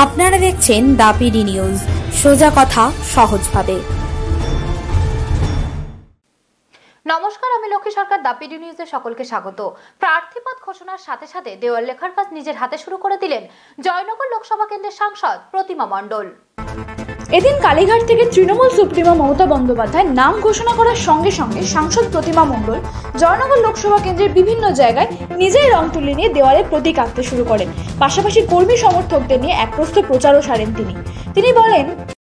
আপনারা দেখছেন the PD news, সোজা কথা সহজভাবে। নমস্কার, আমি লক্ষ্মী সরকার। দ্য পিডি নিউজে সকলকে স্বাগত। প্রার্থীপদ ঘোষণার সাথে সাথে দেওয়াল লেখার কাজ নিজের হাতে শুরু করে দিলেন জয়নগর লোকসভা কেন্দ্রের সাংসদ প্রতিমা মণ্ডল। এদিন কালীঘাট থেকে তৃণমূল সুপ্রিমো মমতা বন্দ্যোপাধ্যায় নাম ঘোষণা করার সঙ্গে সঙ্গে সাংসদ প্রতিমা মণ্ডল জয়নগর লোকসভা কেন্দ্রের বিভিন্ন জায়গায় নিজেই রং তুলি নিয়ে দেওয়ালে প্রতীক আঁকতে শুরু করেন। পাশাপাশি কর্মী সমর্থকদের নিয়ে এক প্রস্ত প্রচারও সারেন তিনি বলেন,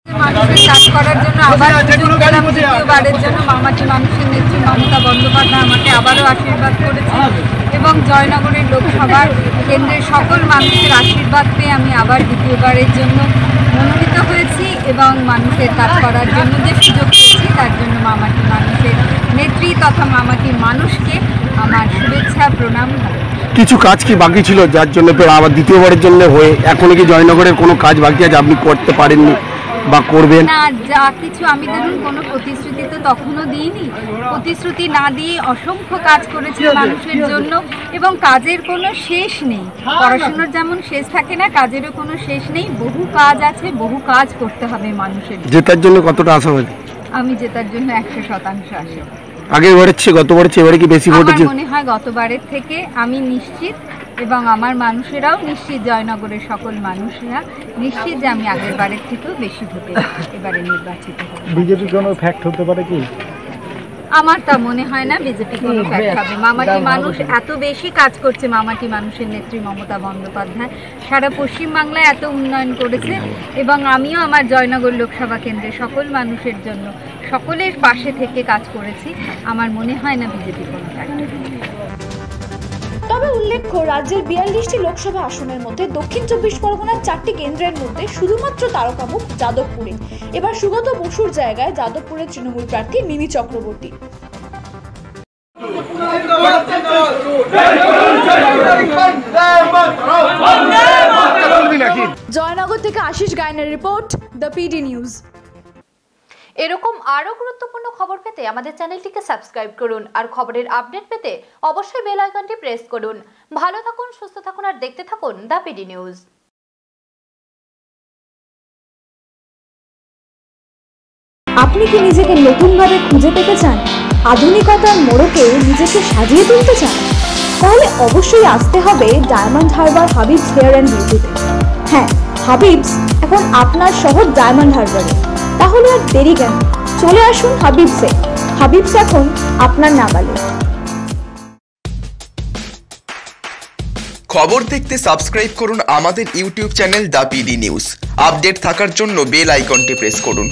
মানুষের কাজ করার জন্য আবার দ্বিতীয়বারের জন্য মামাটি মানুষের নেত্রী মমতা বন্দ্যোপাধ্যায় আমাকে আবারও আশীর্বাদ করেছে এবং জয়নগরের লোকসভার কেন্দ্রের সকল মানুষের আশীর্বাদ পেয়ে আমি আবার দ্বিতীয়বারের জন্য মনোনীত হয়েছি এবং মানুষের কাজ করার জন্য যে সুযোগ পেয়েছি তার জন্য মামাটি মানুষের নেত্রী তথা মামাটি মানুষকে আমার শুভেচ্ছা প্রণাম। কিছু কাজ কি বাকি ছিল যার জন্য আবার দ্বিতীয়বারের জন্য হয়ে এখনো কি জয়নগরের কোনো কাজ বাকি আছে আপনি করতে পারেননি বা করবেন? না, যা কিছু আমি ধরুন কোনো প্রতিশ্রুতি তো তখনও দিইনি। প্রতিশ্রুতি না দিয়ে অসংখ্য কাজ করেছি মানুষের জন্য এবং কাজের কোনো শেষ নেই। পড়াশোনার যেমন শেষ থাকে না, কাজেরও কোনো শেষ নেই। বহু কাজ আছে, বহু কাজ করতে হবে মানুষের। জেতার জন্য কতটা আশাবাদী? আমি জেতার জন্য 100% আশাবাদী। আগেরবারের চেয়ে গতবারের চেয়ে এবারে কি বেশি ভোট? আমার মনে হয় গতবারের থেকে আমি নিশ্চিত এবং আমার মানুষেরাও নিশ্চিত, জয়নগরের সকল মানুষেরা নিশ্চিত যে আমি আগের বারের থেকেও বেশি ভোটে এবারে নির্বাচিত হব। বিজেপি কোনো ফ্যাক্ট হতে পারে কি? আমার তা মনে হয় না বিজেপি কোনো ফ্যাক্ট হবে। মামাটি মানুষ এত বেশি কাজ করছে, মামাটি মানুষের নেত্রী মমতা বন্দ্যোপাধ্যায় সারা পশ্চিমবাংলায় এত উন্নয়ন করেছে এবং আমিও আমার জয়নগর লোকসভা কেন্দ্রে সকল মানুষের জন্য সকলের পাশে থেকে কাজ করেছি। আমার মনে হয় না বিজেপি কোনো ফ্যাক্ট। তবে উল্লেখ্য, রাজ্যের 42টি লোকসভা আসনের মধ্যে দক্ষিণ 24 পরগনার 4টি কেন্দ্রের মধ্যে শুধুমাত্র তারকামুখ যাদবপুরে। এবার সুগত বসুর জায়গায় যাদবপুরের তৃণমূল প্রার্থী মিমি চক্রবর্তী। জয়নগর থেকে আশিস গায়নের রিপোর্ট, দ্য পিডি নিউজ। এরকম আরো গুরুত্বপূর্ণ খবর পেতে আমাদের চ্যানেলটিকে সাবস্ক্রাইব করুন আর খবরের আপডেট পেতে অবশ্যই বেল আইকনটি প্রেস করুন। ভালো থাকুন, সুস্থ থাকুন আর দেখতে থাকুন দ্য পিডি নিউজ। আপনি কি নিজেকে নতুনভাবে খুঁজে পেতে চান? আধুনিকতার মোড়কে নিজেকে সাজিয়ে তুলতে চান? তাহলে অবশ্যই আসতে হবে ডায়মন্ড হারবার হাবিবস হেয়ার অ্যান্ড বিউটিতে। হ্যাঁ, হাবিবস এখন আপনার শহর ডায়মন্ড হারবারে। তাহলে আর দেরি কেন, চলে আসুন হাবিবসে। হাবিবস এখন আপনার নাগালে। খবর দেখতে সাবস্ক্রাইব করুন আমাদের YouTube channel the PD news. Update থাকার জন্য বেল আইকনটি প্রেস করুন।